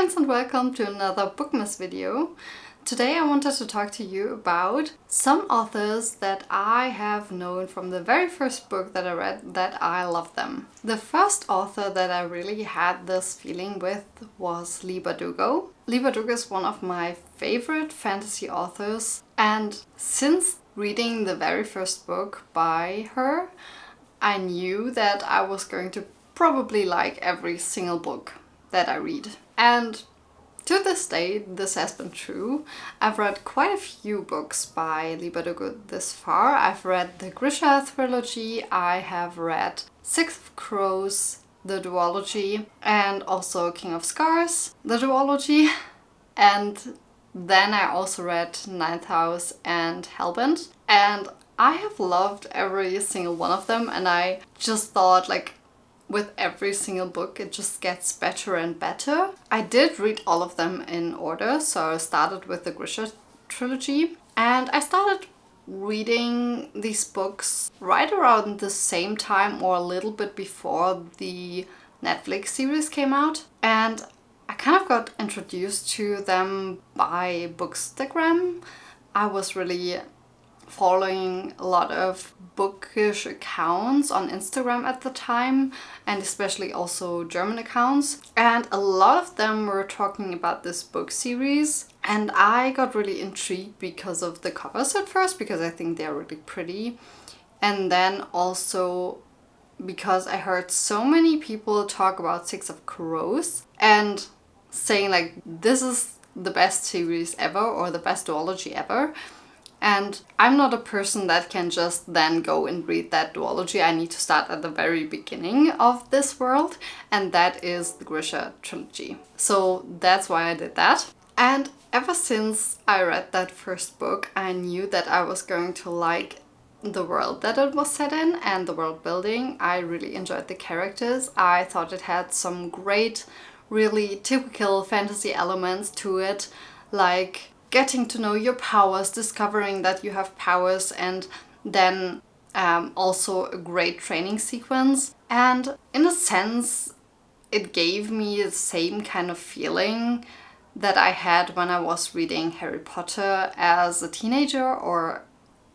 friends and welcome to another Bookmas video. Today I wanted to talk to you about some authors that I have known from the very first book that I read that I love them. The first author that I really had this feeling with was Leigh Bardugo. Leigh Bardugo is one of my favorite fantasy authors, and since reading the very first book by her, I knew that I was going to probably like every single book that I read. And to this day, this has been true. I've read quite a few books by Leigh Bardugo this far. I've read the Grisha trilogy, I have read Six of Crows, the duology, and also King of Scars, the duology. And then I also read Ninth House and Hellbent. And I have loved every single one of them, and I just thought, like, with every single book it just gets better and better. I did read all of them in order, so I started with the Grisha trilogy, and I started reading these books right around the same time or a little bit before the Netflix series came out, and I kind of got introduced to them by Bookstagram. I was really following a lot of bookish accounts on Instagram at the time, and especially also German accounts, and a lot of them were talking about this book series, and I got really intrigued because of the covers at first, because I think they're really pretty, and then also because I heard so many people talk about Six of Crows and saying like this is the best series ever or the best duology ever. And I'm not a person that can just then go and read that duology. I need to start at the very beginning of this world, and that is the Grisha trilogy. So that's why I did that. And ever since I read that first book, I knew that I was going to like the world that it was set in and the world building. I really enjoyed the characters. I thought it had some great, really typical fantasy elements to it, like getting to know your powers, discovering that you have powers, and then also a great training sequence. And in a sense, it gave me the same kind of feeling that I had when I was reading Harry Potter as a teenager or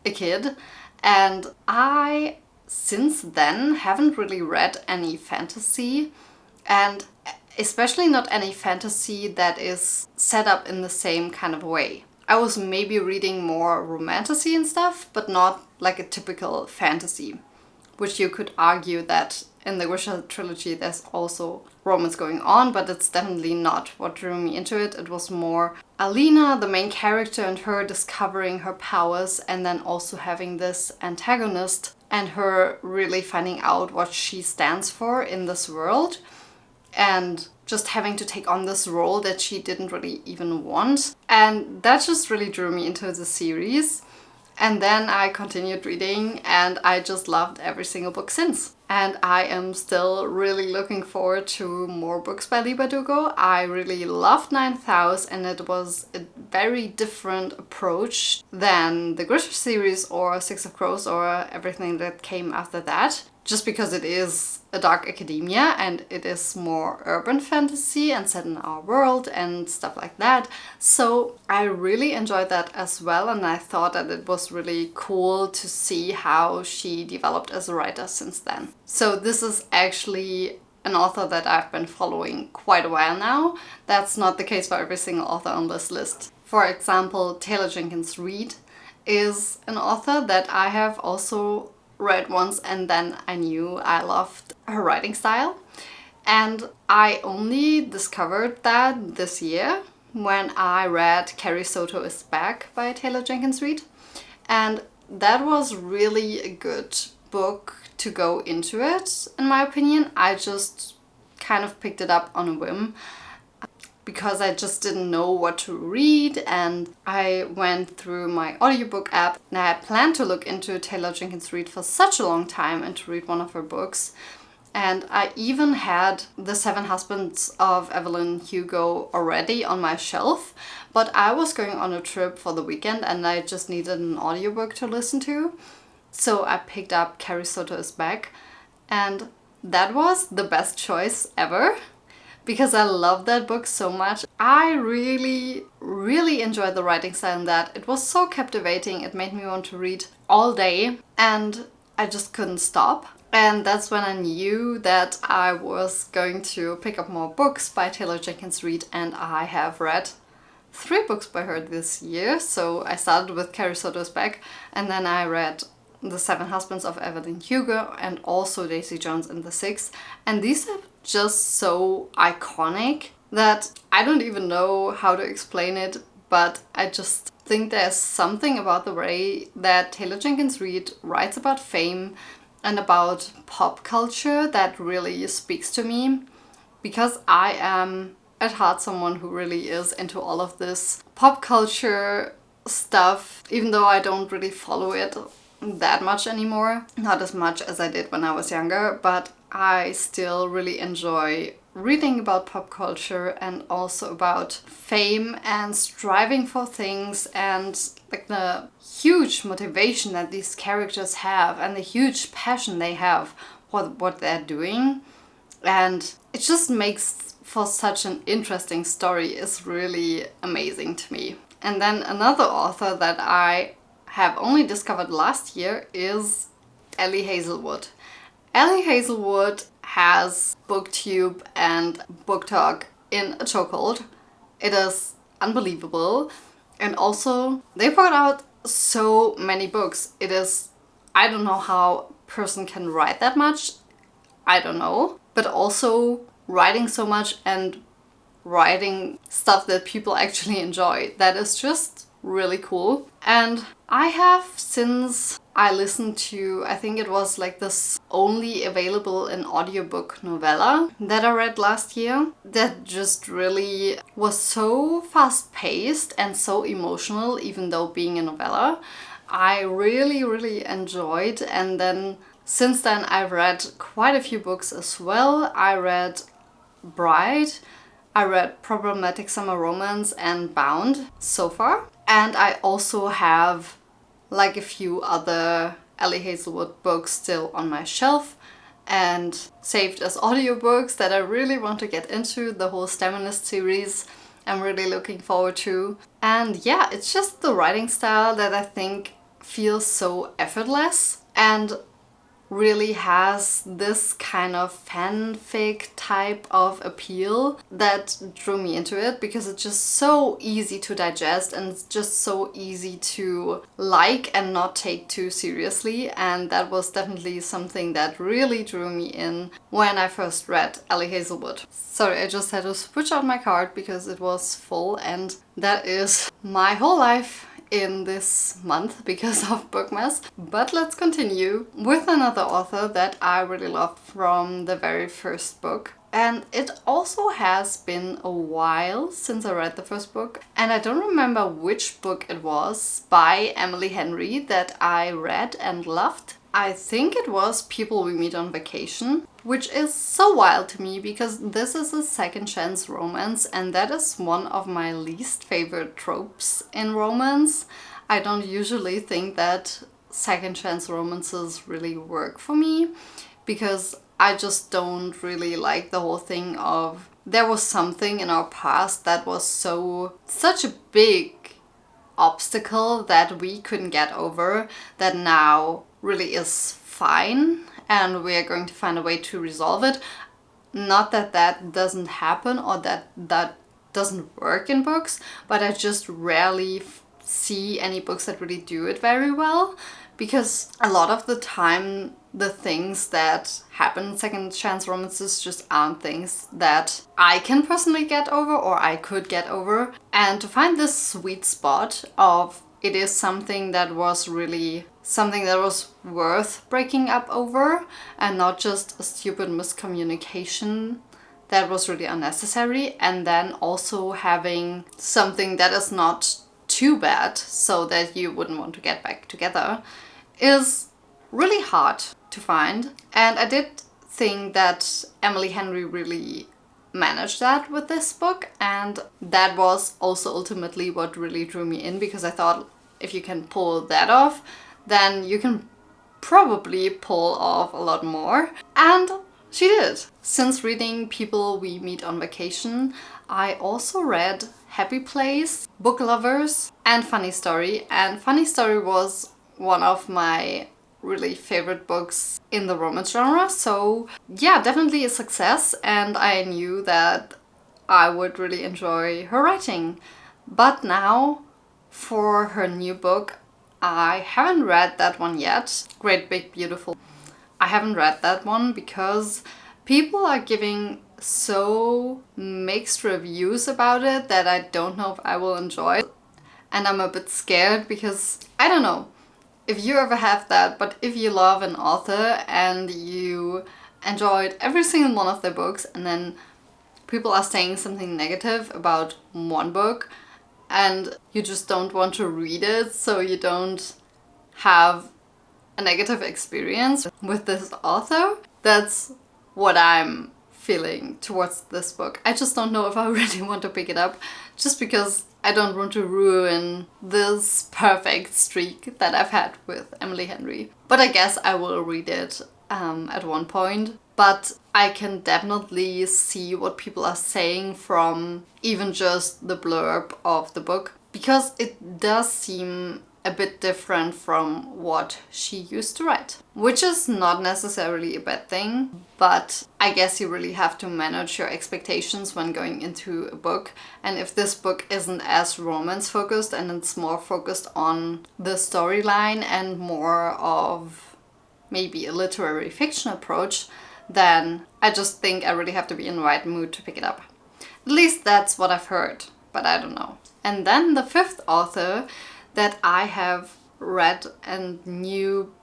a kid. And I, since then, haven't really read any fantasy, and especially not any fantasy that is set up in the same kind of way. I was maybe reading more romantasy and stuff, but not like a typical fantasy, which you could argue that in the Grisha trilogy there's also romance going on, but it's definitely not what drew me into it. It was more Alina, the main character, and her discovering her powers, and then also having this antagonist and her really finding out what she stands for in this world, and just having to take on this role that she didn't really even want. And that just really drew me into the series. And then I continued reading, and I just loved every single book since. And I am still really looking forward to more books by Leigh Bardugo. I really loved Ninth House, and it was a very different approach than the Grisha series or Six of Crows or everything that came after that. Just because it is a dark academia and it is more urban fantasy and set in our world and stuff like that. So I really enjoyed that as well, and I thought that it was really cool to see how she developed as a writer since then. So this is actually an author that I've been following quite a while now. That's not the case for every single author on this list. For example, Taylor Jenkins Reid is an author that I have also read once, and then I knew I loved her writing style. And I only discovered that this year when I read Carrie Soto is Back by Taylor Jenkins Reid. And that was really a good book to go into it, in my opinion. I just kind of picked it up on a whim because I just didn't know what to read, and I went through my audiobook app, and I had planned to look into Taylor Jenkins Reid for such a long time and to read one of her books. And I even had The Seven Husbands of Evelyn Hugo already on my shelf, but I was going on a trip for the weekend and I just needed an audiobook to listen to. So I picked up Carrie Soto is Back, and that was the best choice ever. because I love that book so much. I really enjoyed the writing style in that. It was so captivating, it made me want to read all day, and I just couldn't stop. And that's when I knew that I was going to pick up more books by Taylor Jenkins Reid, and I have read 3 books by her this year. So I started with Carrie Soto's Back, and then I read The 7 Husbands of Evelyn Hugo and also Daisy Jones and the Six. And these are just so iconic that I don't even know how to explain it, but I just think there's something about the way that Taylor Jenkins Reid writes about fame and about pop culture that really speaks to me, because I am at heart someone who really is into all of this pop culture stuff, even though I don't really follow it that much anymore. Not as much as I did when I was younger, but I still really enjoy reading about pop culture and also about fame and striving for things, and like the huge motivation that these characters have and the huge passion they have for what they're doing. And it just makes for such an interesting story. Is really amazing to me. And then another author that I have only discovered last year is Ellie Hazelwood. Ellie Hazelwood has BookTube and BookTok in a chokehold. It is unbelievable. And also, they put out so many books. It is, I don't know how a person can write that much. I don't know. But also writing so much and writing stuff that people actually enjoy. That is just really cool. And I have, since I listened to, I think it was like this only available in audiobook novella that I read last year, that just really was so fast paced and so emotional, even though being a novella. I really enjoyed. And then since then I've read quite a few books as well. I read Bride, I read Problematic Summer Romance and Bound so far. And I also have like a few other Ellie Hazelwood books still on my shelf and saved as audiobooks that I really want to get into. The whole Staminist series I'm really looking forward to. And yeah, it's just the writing style that I think feels so effortless and really has this kind of fanfic type of appeal that drew me into it, because it's just so easy to digest and it's just so easy to like and not take too seriously. And that was definitely something that really drew me in when I first read Ellie Hazelwood. Sorry, I just had to switch out my card because it was full, and that is my whole life in this month because of Bookmas. But let's continue with another author that I really loved from the very first book. And it also has been a while since I read the first book, and I don't remember which book it was by Emily Henry that I read and loved. I think it was People We Meet on Vacation, which is so wild to me because this is a second chance romance, and that is one of my least favorite tropes in romance. I don't usually think that second chance romances really work for me, because I just don't really like the whole thing of there was something in our past that was such a big obstacle that we couldn't get over that now really is fine, and we are going to find a way to resolve it. Not that that doesn't happen or that doesn't work in books, but I just rarely see any books that really do it very well, because a lot of the time the things that happen in second chance romances just aren't things that I can personally get over or I could get over. And to find this sweet spot of it is something that was really something that was worth breaking up over and not just a stupid miscommunication that was really unnecessary, and then also having something that is not too bad so that you wouldn't want to get back together, is really hard to find. And I did think that Emily Henry really managed that with this book, and that was also ultimately what really drew me in, because I thought if you can pull that off, then you can probably pull off a lot more. And she did. Since reading People We Meet on Vacation, I also read Happy Place, Book Lovers, and Funny Story. And Funny Story was one of my really favorite books in the romance genre. So yeah, definitely a success, and I knew that I would really enjoy her writing. But now, for her new book, I haven't read that one yet. Great Big Beautiful. I haven't read that one because people are giving so mixed reviews about it that I don't know if I will enjoy it. And I'm a bit scared because, I don't know if you ever have that, but if you love an author and you enjoyed every single one of their books and then people are saying something negative about one book and you just don't want to read it so you don't have a negative experience with this author. That's what I'm feeling towards this book. I just don't know if I really want to pick it up just because I don't want to ruin this perfect streak that I've had with Emily Henry. But I guess I will read it at one point. But I can definitely see what people are saying from even just the blurb of the book, because it does seem a bit different from what she used to write. Which is not necessarily a bad thing, but I guess you really have to manage your expectations when going into a book. And if this book isn't as romance focused and it's more focused on the storyline and more of maybe a literary fiction approach, then I just think I really have to be in the right mood to pick it up. At least that's what I've heard, but I don't know. And then the fifth author that I have read and knew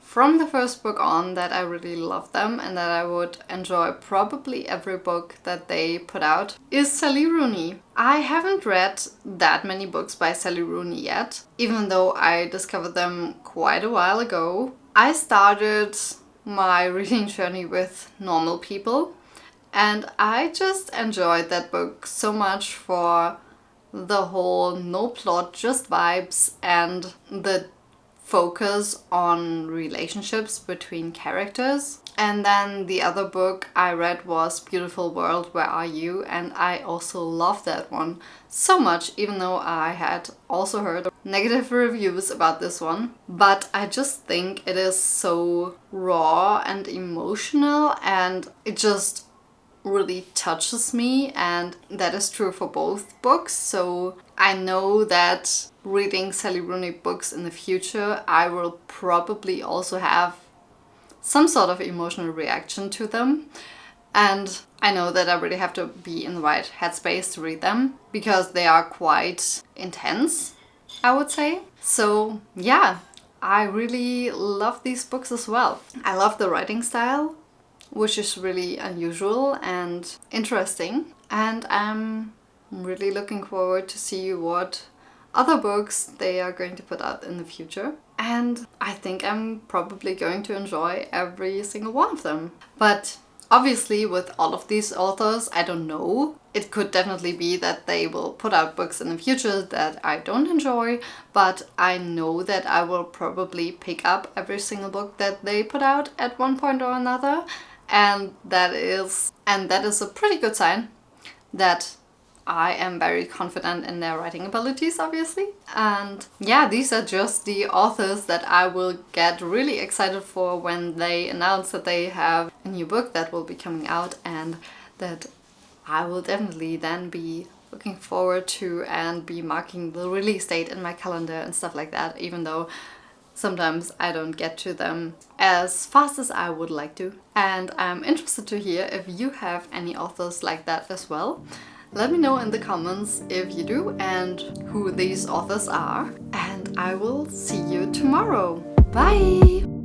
from the first book on that I really love them and that I would enjoy probably every book that they put out is Sally Rooney. I haven't read that many books by Sally Rooney yet, even though I discovered them quite a while ago. I started my reading journey with Normal People, and I just enjoyed that book so much for the whole no plot, just vibes, and the focus on relationships between characters. And then the other book I read was Beautiful World, Where Are You? And I also loved that one so much, even though I had also heard negative reviews about this one. But I just think it is so raw and emotional, and it just really touches me, and that is true for both books. So I know that reading Sally Rooney books in the future, I will probably also have some sort of emotional reaction to them. And I know that I really have to be in the right headspace to read them because they are quite intense, I would say. So yeah, I really love these books as well. I love the writing style, which is really unusual and interesting. And I'm really looking forward to see what other books they are going to put out in the future. And I think I'm probably going to enjoy every single one of them. But obviously with all of these authors, I don't know. It could definitely be that they will put out books in the future that I don't enjoy, but I know that I will probably pick up every single book that they put out at one point or another. And that is a pretty good sign that I am very confident in their writing abilities, obviously. And yeah, these are just the authors that I will get really excited for when they announce that they have a new book that will be coming out, and that I will definitely then be looking forward to and be marking the release date in my calendar and stuff like that, even though sometimes I don't get to them as fast as I would like to. And I'm interested to hear if you have any authors like that as well. Let me know in the comments if you do and who these authors are. And I will see you tomorrow. Bye!